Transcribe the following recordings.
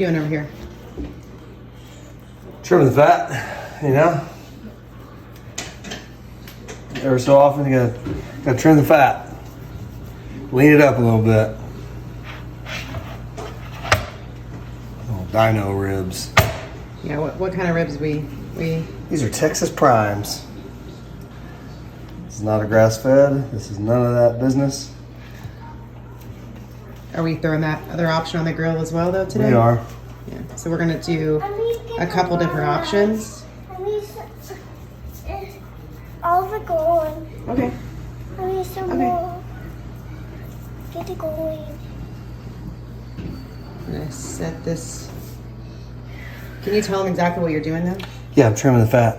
doing over here? Trimming the fat, you know. Every so often you gotta trim the fat. Lean it up a little bit. Little dino ribs. Yeah, what kind of ribs we? These are Texas Primes. This is not a grass-fed. This is none of that business. Are we throwing that other option on the grill as well, though, today? We are. Yeah. So we're gonna do a couple different options. All the going. Okay. I need some more. Get it going. I'm gonna set this. Can you tell them exactly what you're doing, though? Yeah, I'm trimming the fat.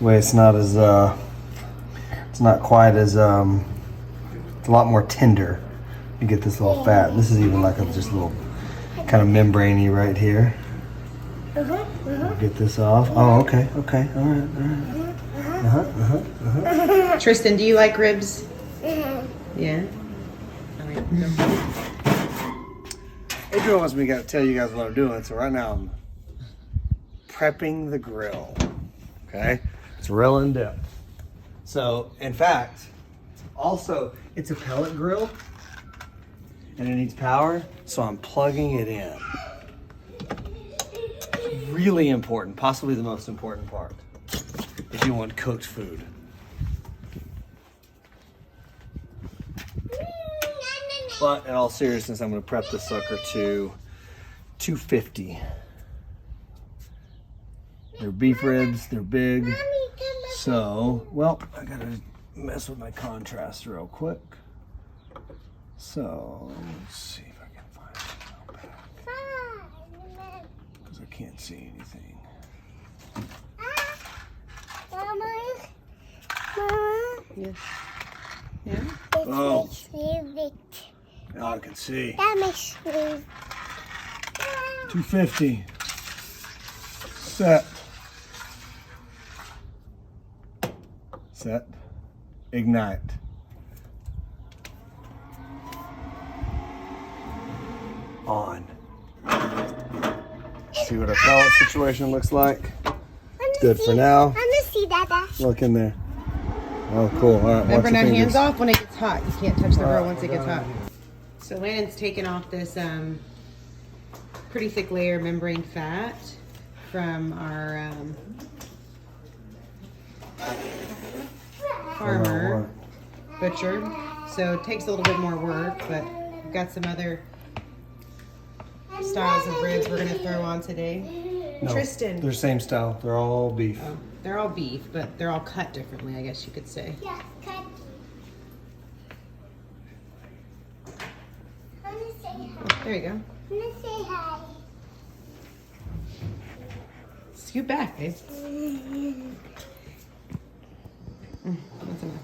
Way it's not as it's not quite as it's a lot more tender. You get this little fat. This is even like a just little kind of membraney right here. Get this off. Oh, okay, all right. Tristan, do you like ribs? Yeah. All right. Adrien wants me to tell you guys what I'm doing. So right now I'm prepping the grill. Okay, it's real in depth. So in fact, also it's a pellet grill, and it needs power. So I'm plugging it in. Really important, possibly the most important part if you want cooked food. But in all seriousness, I'm going to prep this sucker to 250. They're beef ribs, they're big. So, well, I got to mess with my contrast real quick. So, let's see if I can find it back. Because I can't see anything. Mama. Yeah. Yeah. Oh. Makes me weak. Now I can see. That makes me 250. Set. Set. Ignite. On. See what our pellet situation looks like. Good for now. I'm gonna see Dada. Look in there. Oh, cool. All right. Remember, watch no your hands fingers. off when it gets hot. You can't touch the grill Alright, once it we're gets down hot. here. So Landon's taken off this pretty thick layer of membrane fat from our farmer butcher. So it takes a little bit more work, but we've got some other styles of ribs we're gonna throw on today. No, Tristan. they're same style. They're all beef. Oh, they're all beef, but they're all cut differently, I guess you could say. Yeah, cut. I'm gonna say hi. There you go. I'm gonna say hi. Scoot back, babe. That's enough.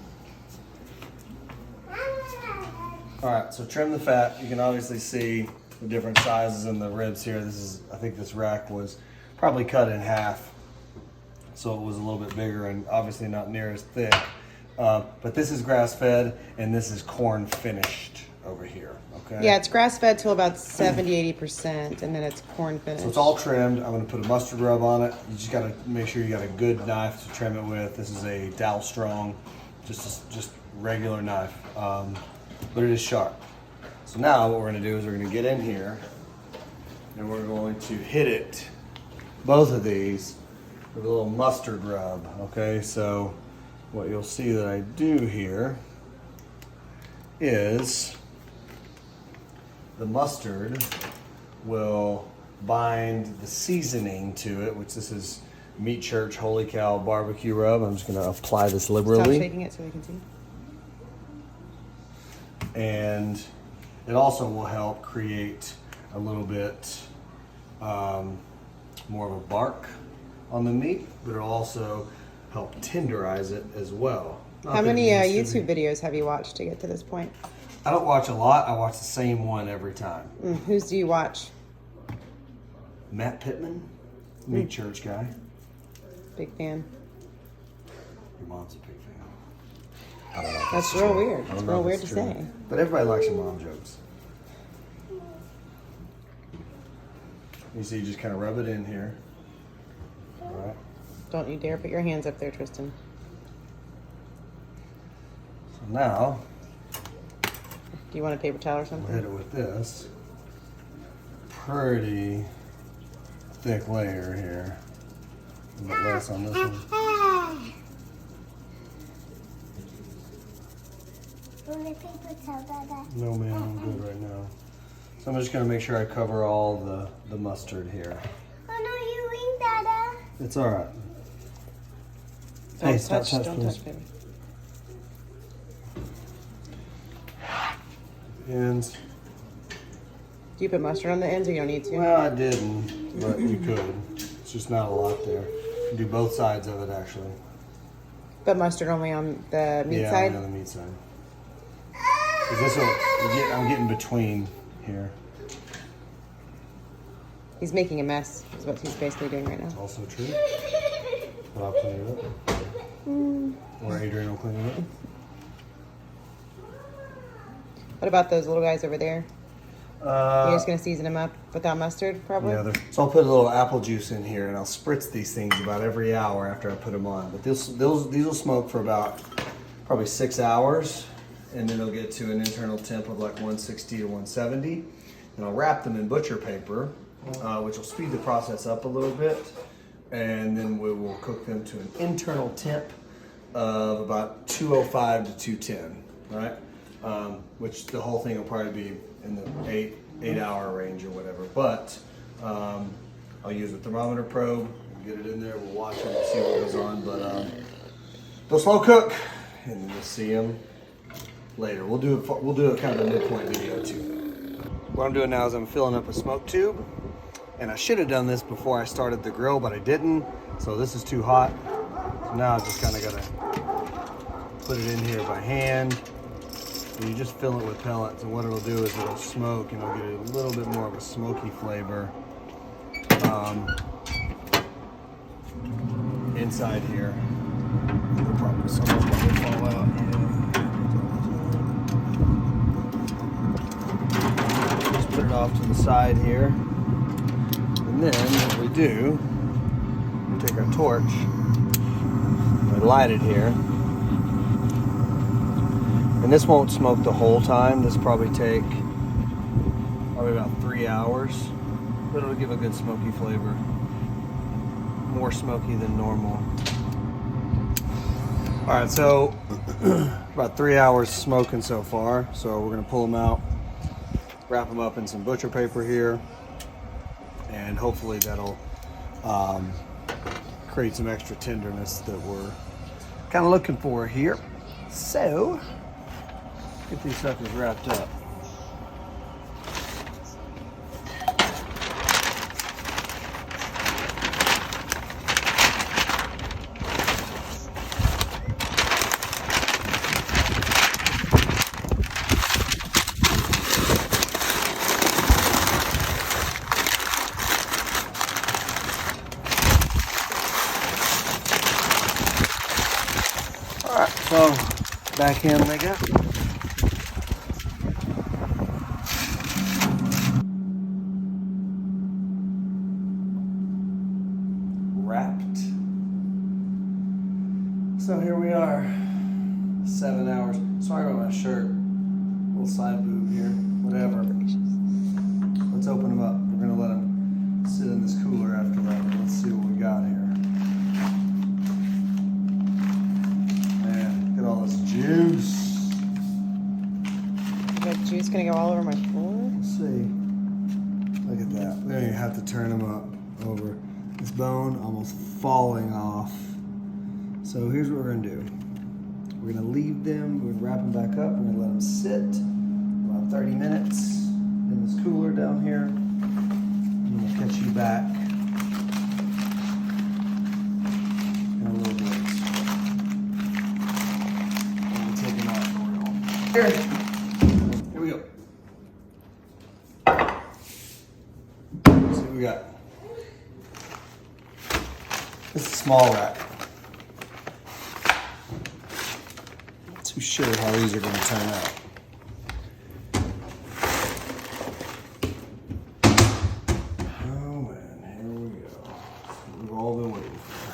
All right, so trim the fat. You can obviously see the different sizes in the ribs here. I think this rack was probably cut in half. So it was a little bit bigger and obviously not near as thick. But this is grass-fed and this is corn finished over here, okay? Yeah, it's grass-fed till about 70-80%, and then it's corn finished. So it's all trimmed. I'm gonna put a mustard rub on it. You just gotta make sure you got a good knife to trim it with. This is a Dow Strong, just regular knife, but it is sharp. So now what we're gonna do is we're gonna get in here and we're going to hit it, both of these, with a little mustard rub, okay? So what you'll see that I do here is the mustard will bind the seasoning to it, which this is Meat Church Holy Cow barbecue rub. I'm just gonna apply this Stop liberally. shaking it so they can see. And it also will help create a little bit more of a bark on the meat, but it'll also help tenderize it as well. How many YouTube videos have you watched to get to this point? I don't watch a lot. I watch the same one every time. Whose do you watch? Matt Pittman, Meat Church guy. Big fan. Your mom's a big fan. I don't know if That's true. real weird. I don't It's know real if weird it's to true. say. But everybody likes your mom jokes. You see, you just kind of rub it in here. All right. Don't you dare put your hands up there, Tristan. So now, Do you want a paper towel or we'll something? hit it with this pretty thick layer here. A bit less on this one. Want a paper towel, Dada? No, man, I'm good right now. So I'm just gonna make sure I cover all the mustard here. Oh no, you ring, Dada. It's all right. Don't Hey, stop, touch, touch, don't please. touch, baby. Ends. Do you put mustard on the ends or you don't need to? Well, I didn't, but you could. It's just not a lot there. You can do both sides of it actually. But mustard only on the meat Yeah, side? only on the meat side. 'Cause this will, I'm getting between here. He's making a mess, is what he's basically doing right now. Also true. But I'll clean it up. Or Adrien will clean it up. What about those little guys over there? You're just gonna season them up without mustard, probably? Yeah, so I'll put a little apple juice in here, and I'll spritz these things about every hour after I put them on. But these will smoke for about probably 6 hours, and then they'll get to an internal temp of like 160 or 170. And I'll wrap them in butcher paper, which will speed the process up a little bit, and then we will cook them to an internal temp of about 205 to 210, right? Which the whole thing will probably be in the 8-hour range or whatever. But I'll use a thermometer probe, get it in there, we'll watch it and see what goes on. But they'll slow cook, and then you'll see them later. We'll do it kind of a midpoint video too. What I'm doing now is I'm filling up a smoke tube, and I should have done this before I started the grill, but I didn't. So this is too hot. So now I just kind of gotta put it in here by hand. And you just fill it with pellets, and what it'll do is it'll smoke, and it'll get a little bit more of a smoky flavor inside here. It'll probably some of it will fall out. Just put it off to the side here, and then what we do, we take our torch, we light it here. And this won't smoke the whole time. This will probably take about 3 hours, but it'll give a good smoky flavor. More smoky than normal. All right, so about 3 hours smoking so far. So we're gonna pull them out, wrap them up in some butcher paper here, and hopefully that'll create some extra tenderness that we're kind of looking for here. So, get these suckers wrapped up. All right, so back in they go. Wrapped. So here we are, 7 hours. Sorry about my shirt, little side boob here, whatever. Let's open them up. We're gonna let them sit in this cooler after that. Let's see what we got here. Man, look at all this juice. That juice gonna go all over my floor? Let's see. Look at that. We don't even have to turn them up over. This bone almost falling off. So here's what we're gonna do. We're gonna leave them, we're gonna wrap them back up, we're gonna let them sit about 30 minutes in this cooler down here. And we'll catch you back in a little bit. And we'll take them out for real. Here we go. Let's see what we got. This is a small rack. Not too sure how these are going to turn out. Oh all been waiting for.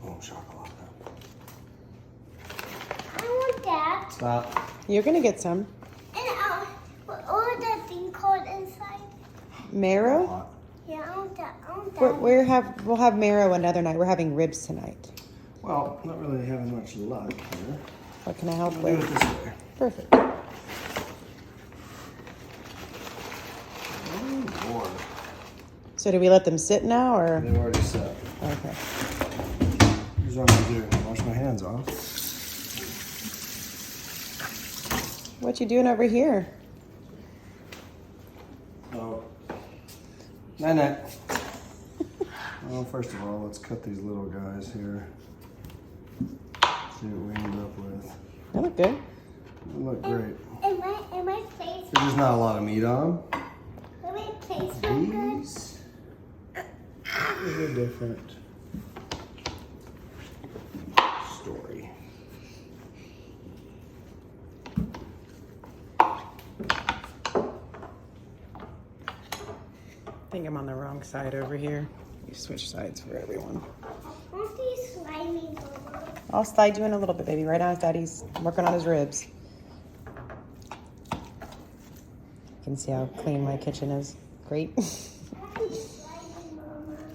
Oh, chocolate. I want that. Stop. You're gonna get some. And what that thing called inside? Marrow? Yeah, I want that. I want that. We'll have marrow another night. We're having ribs tonight. Well, not really having much luck here. What can I help We'll do with? it this way. Perfect. Oh, Lord. So do we let them sit now, or? They've already set. Okay. Here's what I'm gonna do. Wash my hands off. What you doing over here? Oh. Night. Well, first of all, let's cut these little guys here. See what we end up with. They look good. They look great. And my face. There's just not a lot of meat on them. And my face feel good. These is a different story. I think I'm on the wrong side over here. You switch sides for everyone. I want these slimy Mama. I'll slide you in a little bit, baby. Right now, Daddy's working on his ribs. You can see how clean my kitchen is. Great.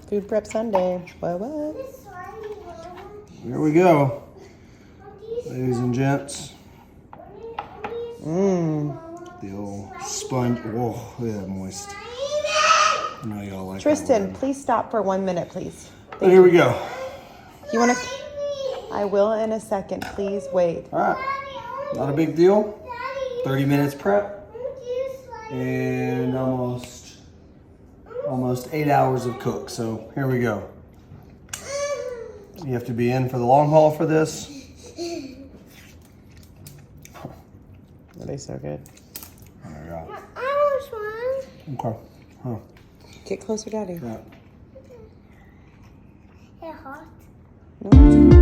Food prep Sunday. What? This slimy Mama. Here we go, Want these ladies and gents. Mmm. The old sponge. Whoa, look at that moist. I know y'all like Tristan, that word. please stop for 1 minute, please. But here we go. You want to? I will in a second. Please wait. All right. Not a big deal. 30 minutes prep and almost 8 hours of cook. So here we go. You have to be in for the long haul for this. Are they so good? Oh my God. I want one. Okay. Huh. Get closer, Daddy. Yeah. They're hot. No.